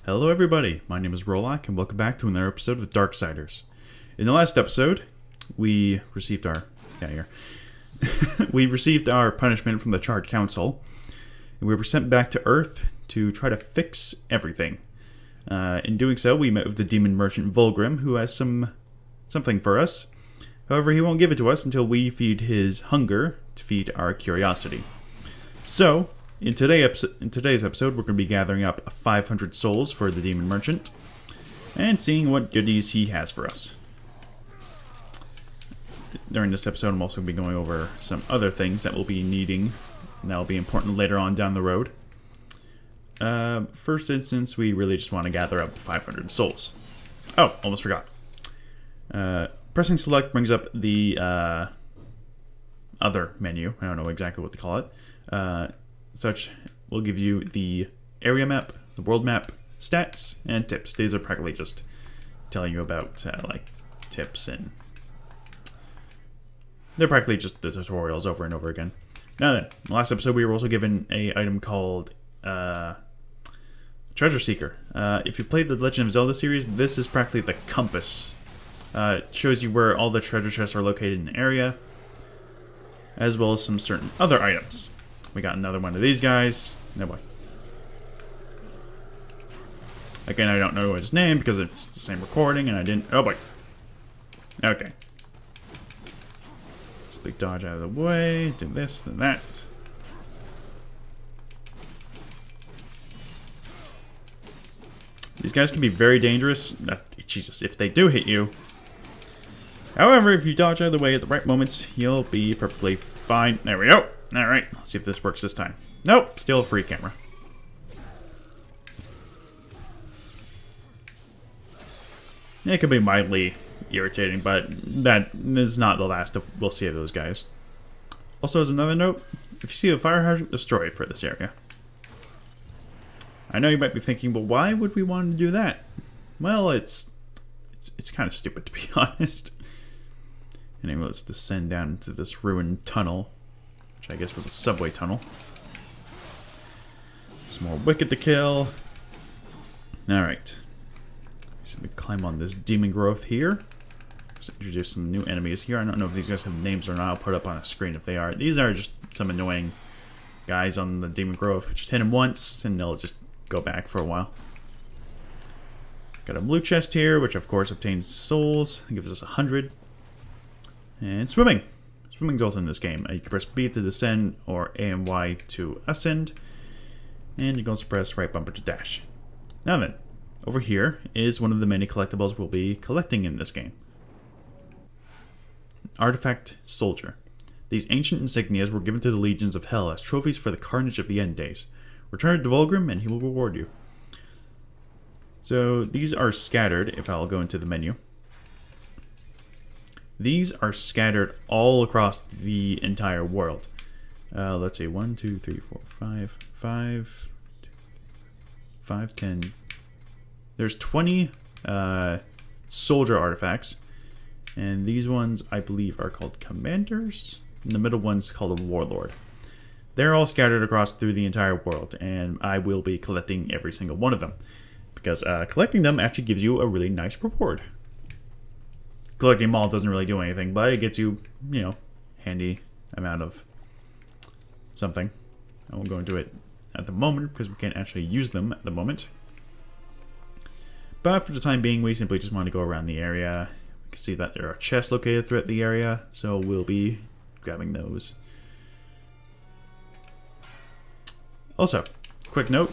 Hello everybody, my name is Rolak and welcome back to another episode of Darksiders. In the last episode, we received our... we received our punishment from the Charred Council, and we were sent back to Earth to try to fix everything. In doing so, we met with the demon merchant Vulgrim, who has something for us. However, he won't give it to us until we feed his hunger to feed our curiosity. So, in today's episode, we're going to be gathering up 500 souls for the demon merchant and seeing what goodies he has for us. During this episode, I'm also going to be going over some other things that we'll be needing and that will be important later on down the road. First instance, we really just want to gather up 500 souls. Oh, almost forgot. Pressing select brings up the other menu. I don't know exactly what to call it. Such will give you the area map, the world map, stats, and tips. These are practically just telling you about like tips, and they're practically just the tutorials over and over again. Now then, in the last episode we were also given a item called Treasure Seeker. If you've played the Legend of Zelda series, this is practically the compass. It shows you where all the treasure chests are located in an area, as well as some certain other items. We got another one of these guys. No boy. Again, I don't know his name because it's the same recording and I didn't... Oh boy. Okay. Let's big dodge out of the way. Do this, then that. These guys can be very dangerous. Jesus, if they do hit you. However, if you dodge out of the way at the right moments, you'll be perfectly fine. There we go. Alright, let's see if this works this time. Nope, still a free camera. It could be mildly irritating, but that is not the last we'll see of those guys. Also, as another note, if you see a fire hydrant, destroy it for this area. I know you might be thinking, but why would we want to do that? Well, it's kind of stupid, to be honest. Anyway, let's descend down into this ruined tunnel, which I guess was a subway tunnel. Some more wicked to kill. Alright. So we climb on this demon growth here. Let's introduce some new enemies here. I don't know if these guys have names or not. I'll put up on a screen if they are. These are just some annoying guys on the demon growth. Just hit them once and they'll just go back for a while. Got a blue chest here, which of course obtains souls. It gives us 100. And swimming. Swimming's also in this game. You can press B to descend or A and Y to ascend. And you can also press right bumper to dash. Now then, over here is one of the many collectibles we'll be collecting in this game. Artifact Soldier. These ancient insignias were given to the legions of hell as trophies for the carnage of the end days. Return it to Vulgrim and he will reward you. So these are scattered, if I'll go into the menu. These are scattered all across the entire world. Let's see, 1, 2, 3, 4, 5, 10. There's 20 soldier artifacts. And these ones, I believe, are called commanders. And the middle one's called a warlord. They're all scattered across through the entire world. And I will be collecting every single one of them. Because collecting them actually gives you a really nice reward. Collecting them all doesn't really do anything, but it gets you, you know, handy amount of something. I won't go into it at the moment because we can't actually use them at the moment. But for the time being, we simply just want to go around the area. We can see that there are chests located throughout the area, so we'll be grabbing those. Also, quick note,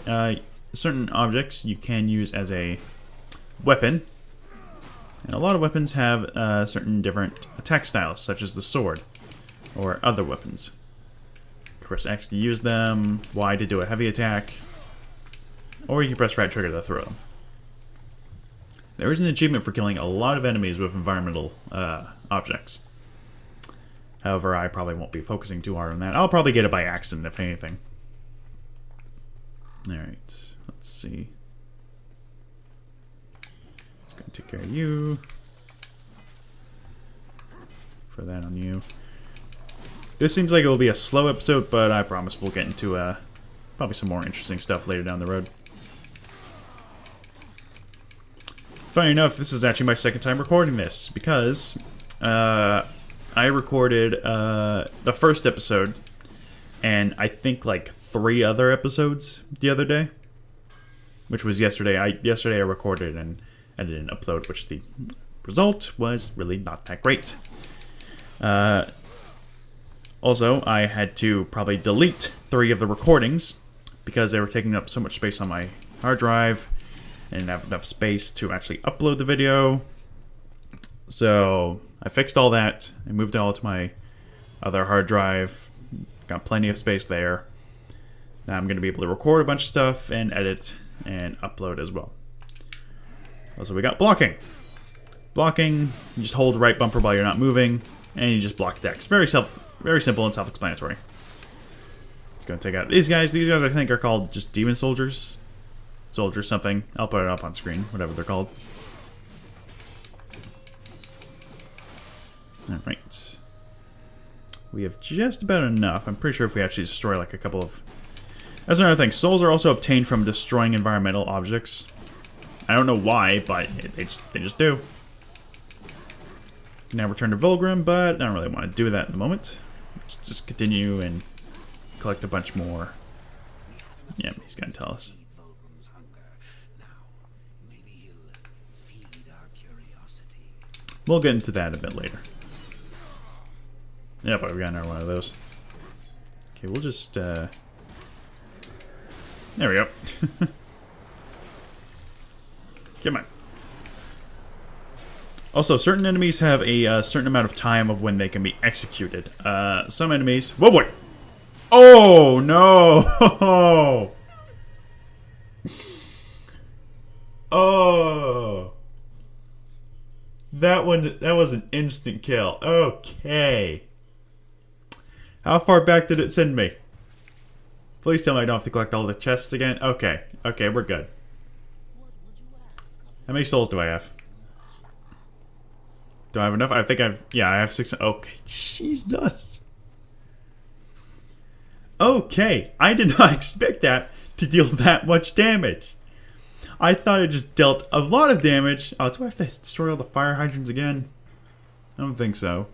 certain objects you can use as a weapon. And a lot of weapons have certain different attack styles, such as the sword, or other weapons. Press X to use them, Y to do a heavy attack, or you can press right trigger to throw them. There is an achievement for killing a lot of enemies with environmental objects. However, I probably won't be focusing too hard on that. I'll probably get it by accident, if anything. Alright, let's see. Gonna take care of you. For that on you. This seems like it will be a slow episode, but I promise we'll get into probably some more interesting stuff later down the road. Funny enough, this is actually my second time recording this, because I recorded the first episode, and I think like 3 other episodes the other day, which was yesterday. Yesterday I recorded and edited and uploaded, which the result was really not that great. Also, I had to probably delete 3 of the recordings because they were taking up so much space on my hard drive and didn't have enough space to actually upload the video. So I fixed all that. I moved it all to my other hard drive. Got plenty of space there. Now I'm going to be able to record a bunch of stuff and edit and upload as well. Also, we got blocking. Blocking, you just hold right bumper while you're not moving, and you just block decks. Very simple and self-explanatory. It's going to take out these guys. These guys I think are called just demon soldiers. Soldiers something. I'll put it up on screen, whatever they're called. Alright. We have just about enough. I'm pretty sure if we actually destroy like a couple of... That's another thing. Souls are also obtained from destroying environmental objects. I don't know why, but they just do. Can now return to Vulgrim, but I don't really want to do that in the moment. Let's just continue and collect a bunch more. Yeah, he's going to tell us. We'll get into that a bit later. Yep, I've got another one of those. Okay, we'll just, there we go. Come on. Also, certain enemies have a certain amount of time of when they can be executed. Some enemies... Whoa, boy! Oh, no! Oh! That was an instant kill. Okay. How far back did it send me? Please tell me I don't have to collect all the chests again. Okay. Okay, we're good. How many souls do I have? Do I have enough? I think yeah, I have 6. Okay, Jesus. Okay, I did not expect that to deal that much damage. I thought it just dealt a lot of damage. Oh, do I have to destroy all the fire hydrants again? I don't think so.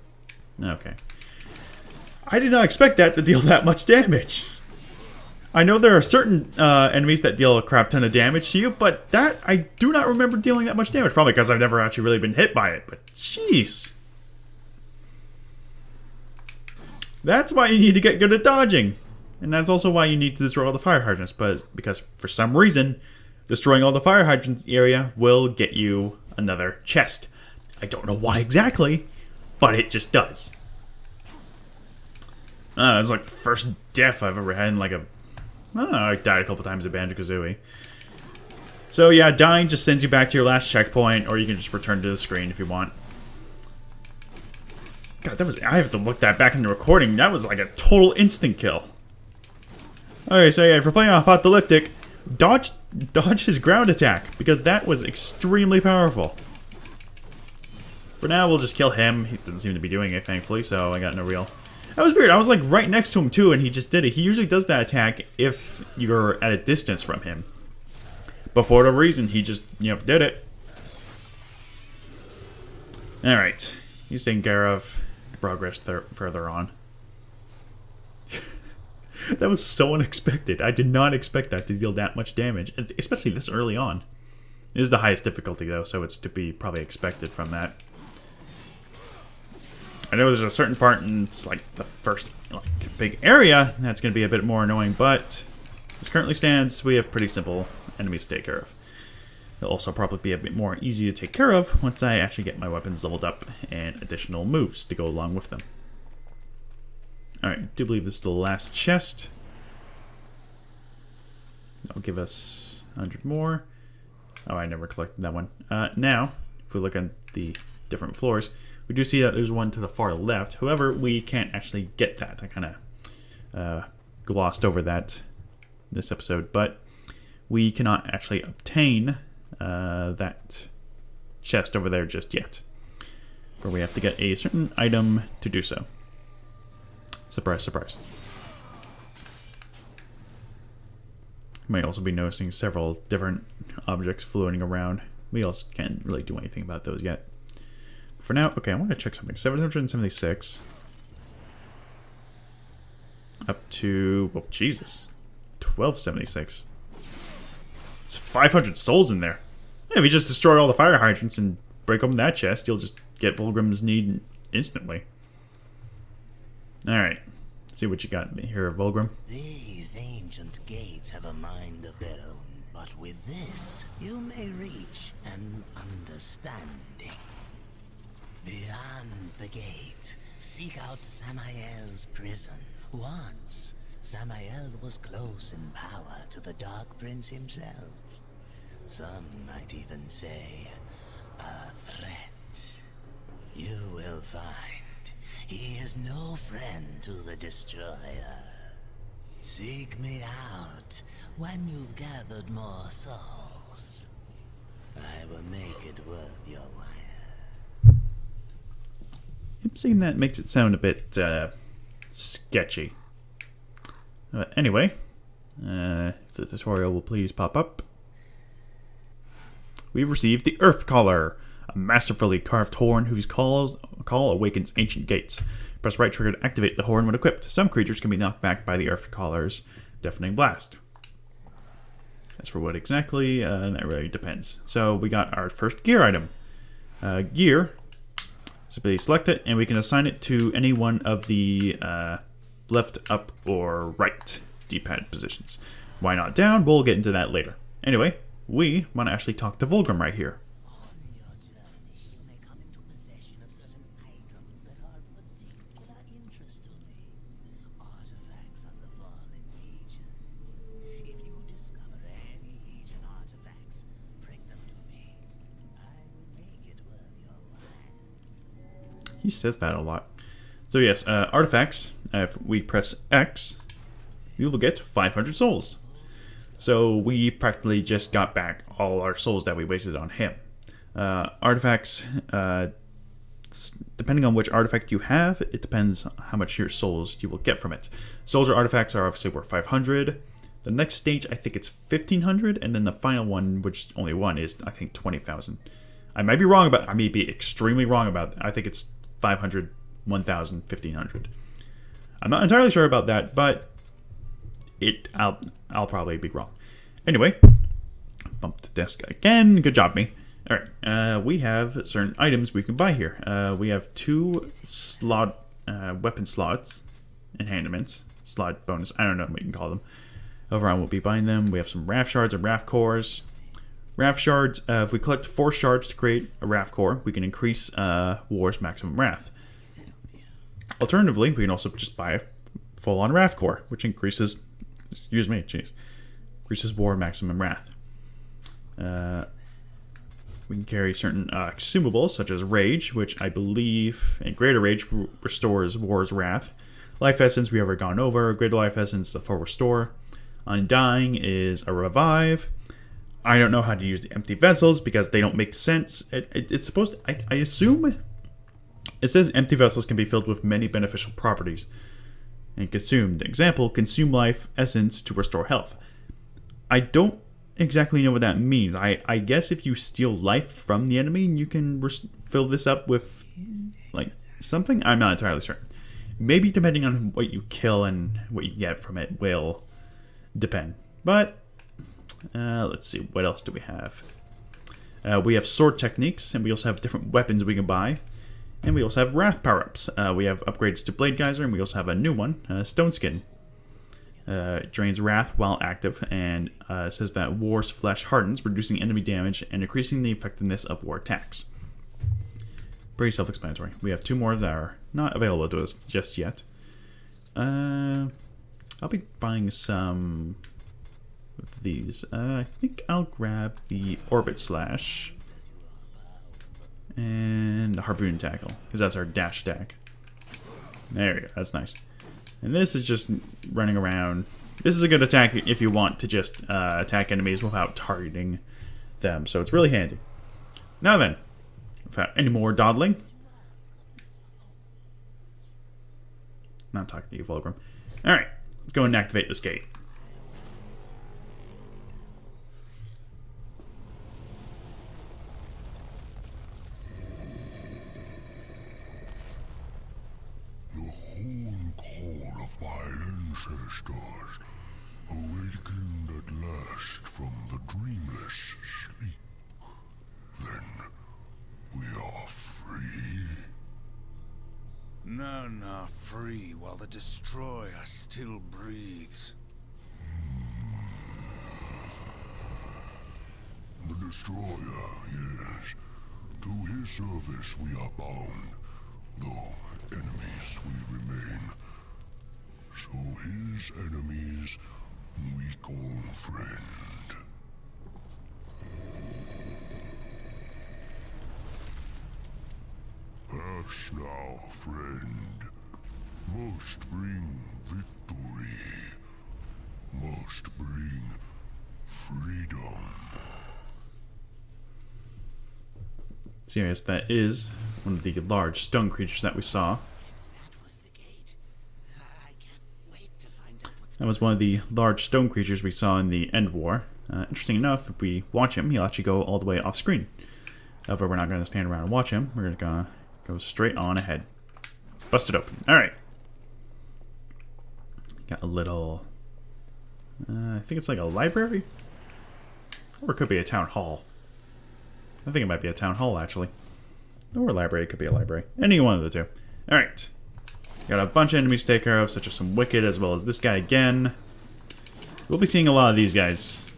Okay. I did not expect that to deal that much damage. I know there are certain enemies that deal a crap ton of damage to you, but that, I do not remember dealing that much damage. Probably because I've never actually really been hit by it, but jeez. That's why you need to get good at dodging. And that's also why you need to destroy all the fire hydrants, but because for some reason, destroying all the fire hydrants area will get you another chest. I don't know why exactly, but it just does. It's like the first death I've ever had in like a... I died a couple times at Banjo-Kazooie. So yeah, dying just sends you back to your last checkpoint, or you can just return to the screen if you want. God, I have to look that back in the recording. That was like a total instant kill. Okay, so yeah, if you're playing Apocalyptic, dodge his ground attack, because that was extremely powerful. For now, we'll just kill him. He doesn't seem to be doing it, thankfully, so I got no real... That was weird. I was like right next to him too, and he just did it. He usually does that attack if you're at a distance from him. But for whatever reason, he just, did it. Alright. He's taken care of. Progress further on. That was so unexpected. I did not expect that to deal that much damage, especially this early on. It is the highest difficulty though, so it's to be probably expected from that. I know there's a certain part in it's like the first big area that's going to be a bit more annoying, but as currently stands, we have pretty simple enemies to take care of. They'll also probably be a bit more easy to take care of once I actually get my weapons leveled up and additional moves to go along with them. Alright, I do believe this is the last chest. That'll give us 100 more. Oh, I never collected that one. Now, if we look at the different floors, we do see that there's one to the far left. However, we can't actually get that. I kind of glossed over that in this episode. But we cannot actually obtain that chest over there just yet. For we have to get a certain item to do so. Surprise, surprise. You might also be noticing several different objects floating around we also can't really do anything about those yet. For now, okay, I want to check something. 776. Up to, oh, Jesus. 1276. It's 500 souls in there. Yeah, if you just destroy all the fire hydrants and break open that chest, you'll just get Vulgrim's need instantly. Alright. See what you got here, Vulgrim. These ancient gates have a mind of their own, but with this, you may reach an understanding. Beyond the gate, seek out Samael's prison. Once, Samael was close in power to the Dark Prince himself. Some might even say, a threat. You will find he is no friend to the Destroyer. Seek me out when you've gathered more souls. I will make it worth your while. Seeing that makes it sound a bit, sketchy. Anyway, if the tutorial will please pop up. We've received the Earth Caller, a masterfully carved horn whose call awakens ancient gates. Press right trigger to activate the horn when equipped. Some creatures can be knocked back by the Earth Caller's deafening blast. As for what exactly, that really depends. So we got our first gear item. Gear, simply select it, and we can assign it to any one of the left, up, or right D-pad positions. Why not down? We'll get into that later. Anyway, we want to actually talk to Vulgrim right here. On your journey, you may come into possession of certain items that are of particular interest to me. Artifacts of the Fallen Legion. If you discover any Legion artifacts, bring them to me. I will make it worth your while. He says that a lot. So yes, artifacts, if we press X, we will get 500 souls. So we practically just got back all our souls that we wasted on him. Artifacts, depending on which artifact you have, it depends how much your souls you will get from it. Soldier artifacts are obviously worth 500. The next stage, I think it's 1500, and then the final one, which only one, is I think 20,000. I might be wrong about. I may be extremely wrong about that. I think it's 500, 1,000, 1,500. I'm not entirely sure about that, but I'll probably be wrong. Anyway, bump the desk again. Good job, me. All right, we have certain items we can buy here. We have 2 slot weapon slots, enhancements, slot bonus. I don't know what you can call them. Overall, we'll be buying them. We have some Wrath Shards and Wrath Cores. Wrath Shards, if we collect 4 shards to create a Wrath Core, we can increase War's maximum Wrath. Alternatively, we can also just buy a full-on Wrath Core, which increases, excuse me, jeez, increases War maximum Wrath. We can carry certain consumables, such as Rage, which I believe, and Greater Rage restores War's Wrath. Life Essence, we already gone over. Greater Life Essence, for Restore. Undying is a Revive. I don't know how to use the empty vessels because they don't make sense. It's supposed to, I assume, it says empty vessels can be filled with many beneficial properties and consumed. Example, consume life essence to restore health. I don't exactly know what that means. I guess if you steal life from the enemy, you can fill this up with like something. I'm not entirely certain. Maybe depending on what you kill and what you get from it will depend. But let's see, what else do we have? We have sword techniques, and we also have different weapons we can buy. And we also have wrath power-ups. We have upgrades to Blade Geyser, and we also have a new one, Stone Skin. Drains wrath while active, and says that War's flesh hardens, reducing enemy damage and increasing the effectiveness of war attacks. Pretty self-explanatory. We have 2 more that are not available to us just yet. I'll be buying some of these. I think I'll grab the Orbit Slash and the Harpoon Tackle, because that's our dash attack. There we go, that's nice. And this is just running around. This is a good attack if you want to just attack enemies without targeting them, so it's really handy. Now then, without any more dawdling. Not talking to you, Vulgrim. Alright, let's go and activate this gate. None are free while the destroyer still breathes. The Destroyer, yes. Through his service we are bound, though enemies we remain. So his enemies we call friend. Pass now, friend. Must bring victory. Must bring freedom. So yes, that is one of the large stone creatures that we saw. That was the gate. I can't wait to find out what's... That was one of the large stone creatures we saw in the End War. Interesting enough, if we watch him, he'll actually go all the way off screen. However, we're not going to stand around and watch him. We're going to go straight on ahead. Bust it open. Alright. Got a little... I think it's like a library? Or it could be a town hall. I think it might be a town hall, actually. Or a library. It could be a library. Any one of the two. Alright. Got a bunch of enemies to take care of, such as some Wicked, as well as this guy again. We'll be seeing a lot of these guys.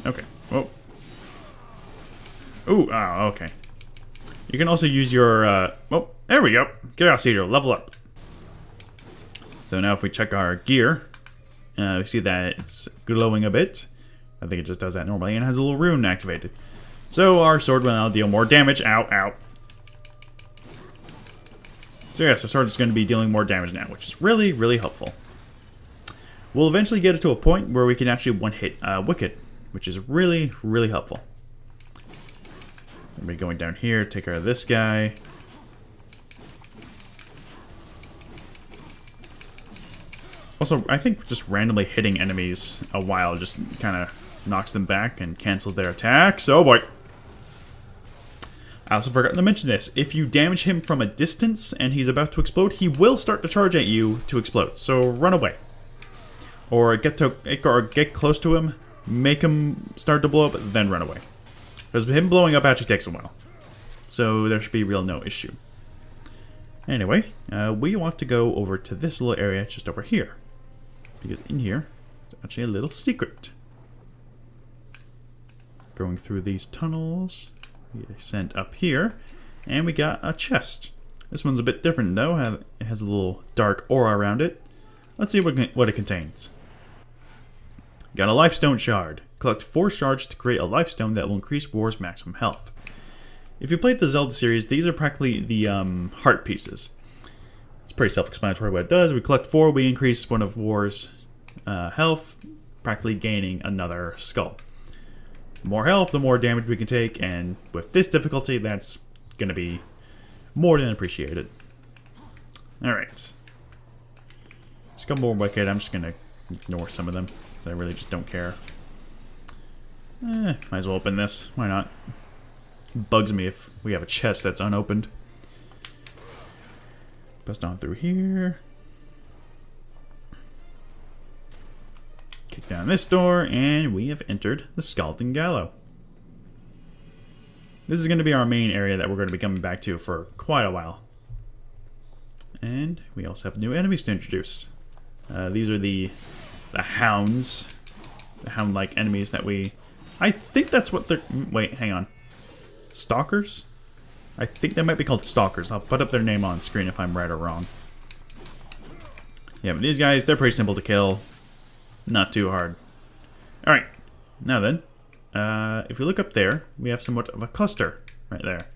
Okay. Whoa. Ooh, oh, okay. You can also use your, oh, there we go. Get out, Cedar. Level up. So now if we check our gear, we see that it's glowing a bit. I think it just does that normally, and has a little rune activated. So our sword will now deal more damage. Ow, ow. So yes, the sword is going to be dealing more damage now, which is really, really helpful. We'll eventually get it to a point where we can actually one-hit Wicked, which is really, really helpful. We'll be going down here, take care of this guy. Also, I think just randomly hitting enemies a while just kind of knocks them back and cancels their attacks. Oh boy. I also forgot to mention this. If you damage him from a distance and he's about to explode, he will start to charge at you to explode. So run away. Or get close to him, make him start to blow up, then run away. Because him blowing up actually takes a while. So there should be real no issue. Anyway, we want to go over to this little area just over here. Because in here, it's actually a little secret. Going through these tunnels, we ascend up here, and we got a chest. This one's a bit different though, it has a little dark aura around it. Let's see what it contains. Got a lifestone shard. Collect 4 shards to create a lifestone that will increase War's maximum health. If you played the Zelda series, these are practically the heart pieces. It's pretty self-explanatory what it does. We collect 4, we increase one of War's health, practically gaining another skull. The more health, the more damage we can take, and with this difficulty, that's going to be more than appreciated. Alright. Just a couple more Wicked. I'm just going to ignore some of them. I really just don't care. Might as well open this. Why not? It bugs me if we have a chest that's unopened. Bust on through here. Kick down this door, and we have entered the Skeleton Gallows. This is going to be our main area that we're going to be coming back to for quite a while. And we also have new enemies to introduce. These are the hounds. The hound-like enemies that we... I think that's what they're... Wait, hang on. Stalkers? I think they might be called Stalkers. I'll put up their name on screen if I'm right or wrong. Yeah, but these guys, they're pretty simple to kill. Not too hard. Alright, now then. If we look up there, we have somewhat of a cluster right there.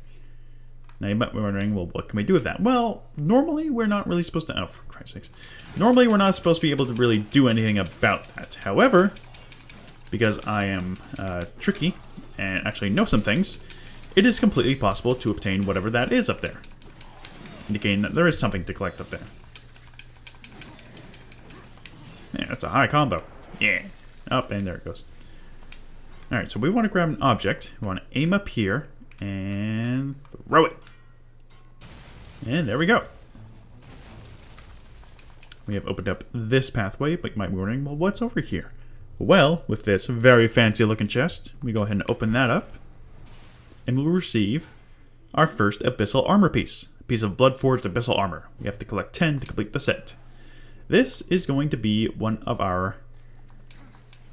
Now you might be wondering, well, what can we do with that? Well, normally we're not really supposed to... Oh, for Christ's sakes. Normally we're not supposed to be able to really do anything about that. However, because I am tricky and actually know some things, it is completely possible to obtain whatever that is up there. Indicating that there is something to collect up there. Yeah, that's a high combo. Yeah. Up, and there it goes. Alright, so we want to grab an object. We want to aim up here and throw it. And there we go. We have opened up this pathway, but you might be wondering, well, what's over here? Well, with this very fancy looking chest, we go ahead and open that up. And we'll receive our first Abyssal Armor piece. A piece of Blood-Forged Abyssal Armor. We have to collect 10 to complete the set. This is going to be one of our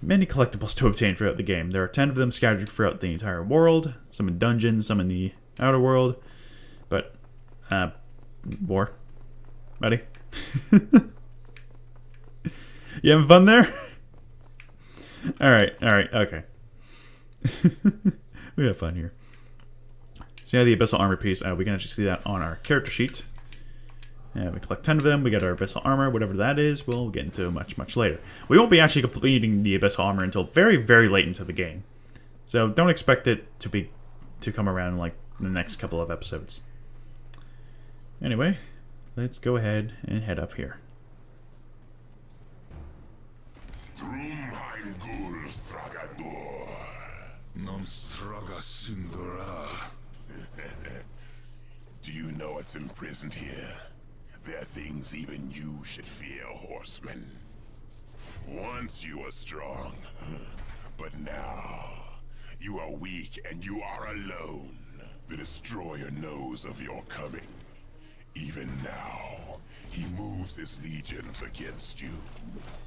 many collectibles to obtain throughout the game. There are 10 of them scattered throughout the entire world. Some in dungeons, some in the outer world. But, war. Buddy? You having fun there? Alright, okay. We have fun here. So yeah, the Abyssal Armor piece, we can actually see that on our character sheet. We collect 10 of them, we get our Abyssal Armor, whatever that is, we'll get into much later. We won't be actually completing the Abyssal Armor until very, very late into the game. So don't expect it to come around in like the next couple of episodes. Anyway, let's go ahead and head up here. Do you know what's imprisoned here? There are things even you should fear, horseman. Once you were strong, but now you are weak and you are alone. The Destroyer knows of your coming. Even now, he moves his legions against you.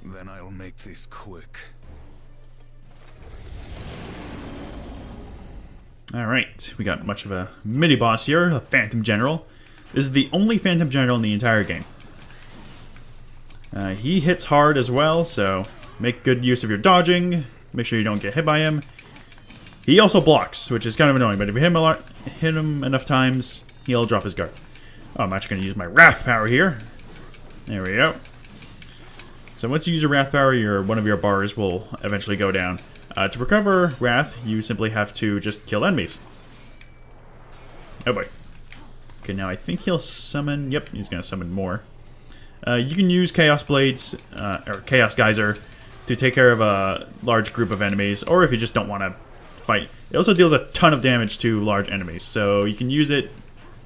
Then I'll make this quick. Alright, we got much of a mini-boss here, the Phantom General. This is the only Phantom General in the entire game. He hits hard as well, so make good use of your dodging. Make sure you don't get hit by him. He also blocks, which is kind of annoying, but if you hit him enough times, he'll drop his guard. Oh, I'm actually going to use my Wrath power here. There we go. So once you use your Wrath power, one of your bars will eventually go down. To recover Wrath, you simply have to just kill enemies. Oh boy. Okay, now I think he'll summon... Yep, he's going to summon more. You can use Chaos Blades, or Chaos Geyser, to take care of a large group of enemies, or if you just don't want to fight. It also deals a ton of damage to large enemies, so you can use it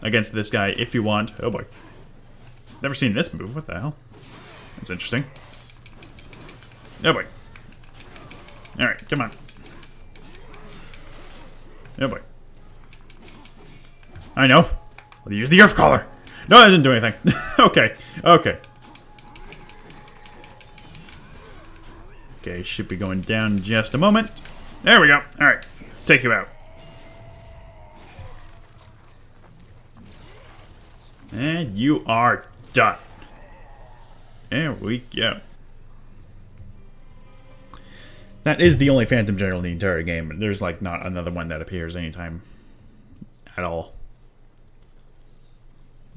against this guy if you want. Oh boy. Never seen this move, what the hell? That's interesting. Oh boy. Alright, come on. Oh boy. I know. Well, use the Earth Caller. No, I didn't do anything. Okay. Okay, should be going down in just a moment. There we go. Alright, let's take you out. And you are done. There we go. That is the only Phantom General in the entire game. There's like not another one that appears anytime at all.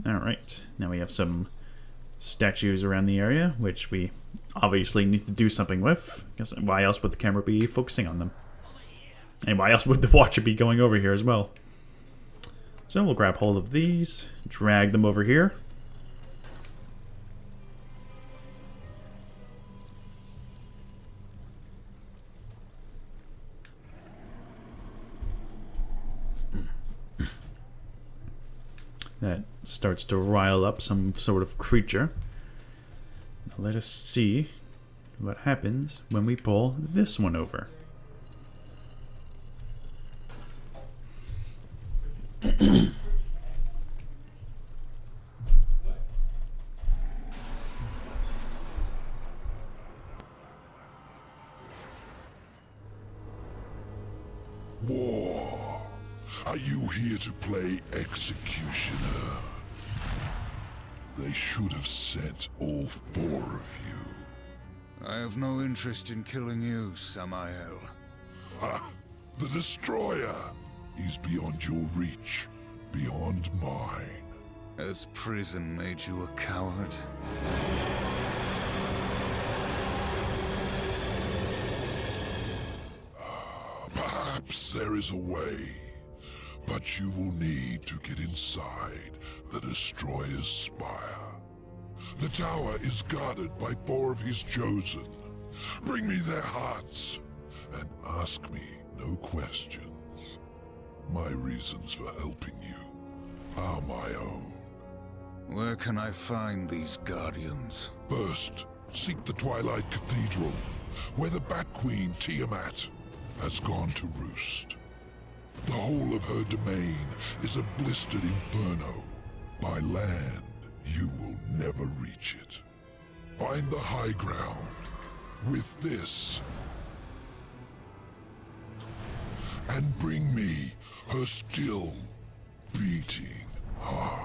Alright, now we have some statues around the area, which we obviously need to do something with. Because why else would the camera be focusing on them? And why else would the watcher be going over here as well? So we'll grab hold of these, drag them over here. That starts to rile up some sort of creature. Now let us see what happens when we pull this one over. War. Are you here to play executioner? They should have sent all 4 of you. I have no interest in killing you, Samael. Ha! The Destroyer! He's beyond your reach, beyond mine. Has prison made you a coward? Perhaps there is a way, but you will need to get inside the Destroyer's spire. The tower is guarded by 4 of his chosen. Bring me their hearts, and ask me no questions. My reasons for helping you are my own. Where can I find these guardians? First, seek the Twilight Cathedral, where the Bat Queen Tiamat has gone to roost. The whole of her domain is a blistered inferno. By land, you will never reach it. Find the high ground with this, and bring me her still beating heart.